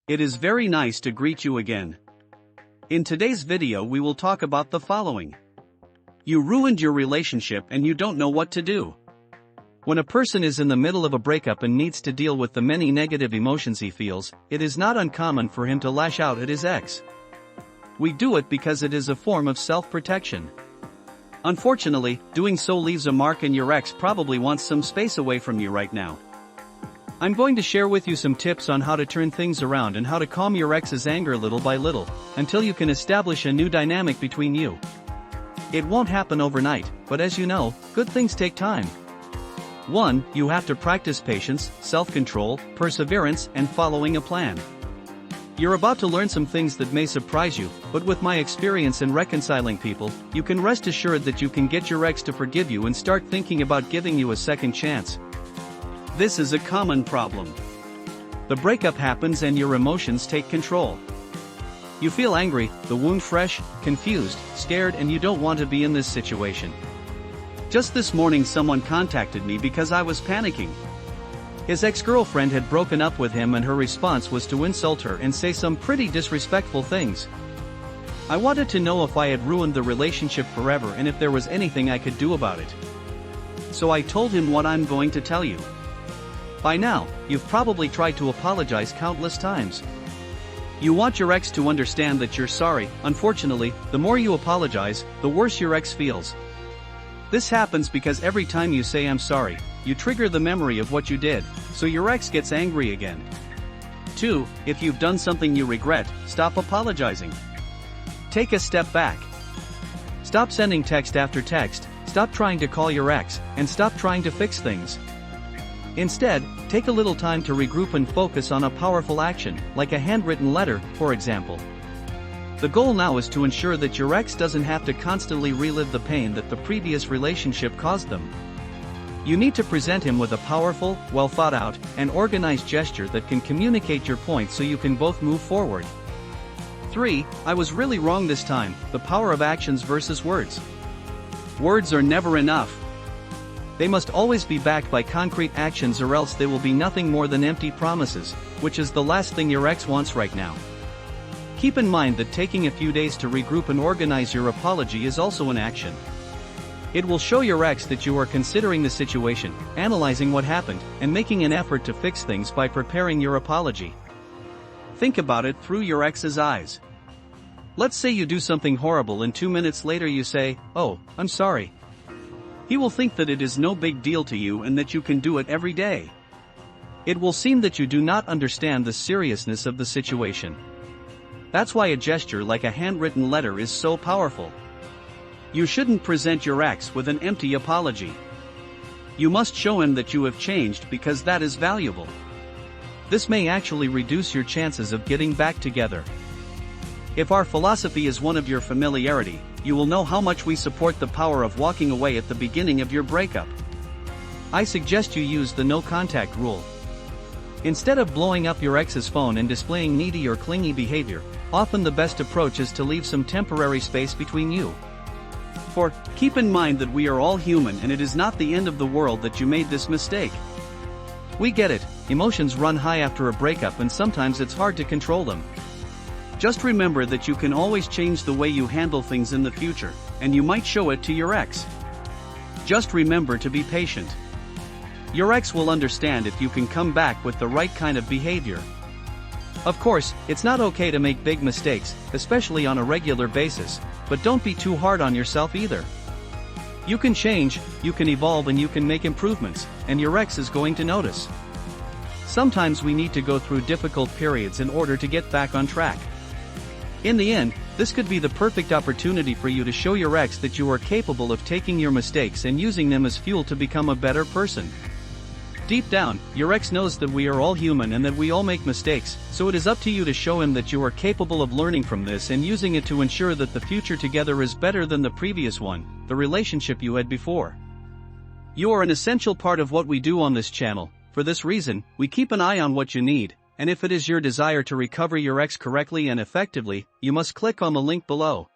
It is very nice to greet you again. In today's video we will talk about the following. You ruined your relationship and you don't know what to do. When a person is in the middle of a breakup and needs to deal with the many negative emotions he feels, it is not uncommon for him to lash out at his ex. We do it because it is a form of self-protection. Unfortunately, doing so leaves a mark, and your ex probably wants some space away from you right now. I'm going to share with you some tips on how to turn things around and how to calm your ex's anger little by little, until you can establish a new dynamic between you. It won't happen overnight, but as you know, good things take time. 1. You have to practice patience, self-control, perseverance, and following a plan. You're about to learn some things that may surprise you, but with my experience in reconciling people, you can rest assured that you can get your ex to forgive you and start thinking about giving you a second chance. This is a common problem. The breakup happens and your emotions take control. You feel angry, the wound fresh, confused, scared, and you don't want to be in this situation. Just this morning someone contacted me because I was panicking. His ex-girlfriend had broken up with him and her response was to insult her and say some pretty disrespectful things. I wanted to know if I had ruined the relationship forever and if there was anything I could do about it. So I told him what I'm going to tell you. By now, you've probably tried to apologize countless times. You want your ex to understand that you're sorry. Unfortunately, the more you apologize, the worse your ex feels. This happens because every time you say I'm sorry, you trigger the memory of what you did, so your ex gets angry again. 2. If you've done something you regret, stop apologizing. Take a step back. Stop sending text after text, stop trying to call your ex, and stop trying to fix things. Instead, take a little time to regroup and focus on a powerful action, like a handwritten letter, for example. The goal now is to ensure that your ex doesn't have to constantly relive the pain that the previous relationship caused them. You need to present him with a powerful, well-thought-out, and organized gesture that can communicate your point so you can both move forward. 3. I was really wrong this time. The power of actions versus words. Words are never enough. They must always be backed by concrete actions, or else they will be nothing more than empty promises, which is the last thing your ex wants right now. Keep in mind that taking a few days to regroup and organize your apology is also an action. It will show your ex that you are considering the situation, analyzing what happened, and making an effort to fix things by preparing your apology. Think about it through your ex's eyes. Let's say you do something horrible and 2 minutes later you say, "Oh, I'm sorry." He will think that it is no big deal to you and that you can do it every day. It will seem that you do not understand the seriousness of the situation. That's why a gesture like a handwritten letter is so powerful. You shouldn't present your ex with an empty apology. You must show him that you have changed, because that is valuable. This may actually reduce your chances of getting back together. If our philosophy is one of your familiarity, you will know how much we support the power of walking away at the beginning of your breakup. I suggest you use the no contact rule. Instead of blowing up your ex's phone and displaying needy or clingy behavior, often the best approach is to leave some temporary space between you. 4. Keep in mind that we are all human and it is not the end of the world that you made this mistake. We get it, emotions run high after a breakup and sometimes it's hard to control them. Just remember that you can always change the way you handle things in the future, and you might show it to your ex. Just remember to be patient. Your ex will understand if you can come back with the right kind of behavior. Of course, it's not okay to make big mistakes, especially on a regular basis, but don't be too hard on yourself either. You can change, you can evolve, and you can make improvements, and your ex is going to notice. Sometimes we need to go through difficult periods in order to get back on track. In the end, this could be the perfect opportunity for you to show your ex that you are capable of taking your mistakes and using them as fuel to become a better person. Deep down, your ex knows that we are all human and that we all make mistakes, so it is up to you to show him that you are capable of learning from this and using it to ensure that the future together is better than the previous one, the relationship you had before. You are an essential part of what we do on this channel. For this reason, we keep an eye on what you need, and if it is your desire to recover your ex correctly and effectively, you must click on the link below.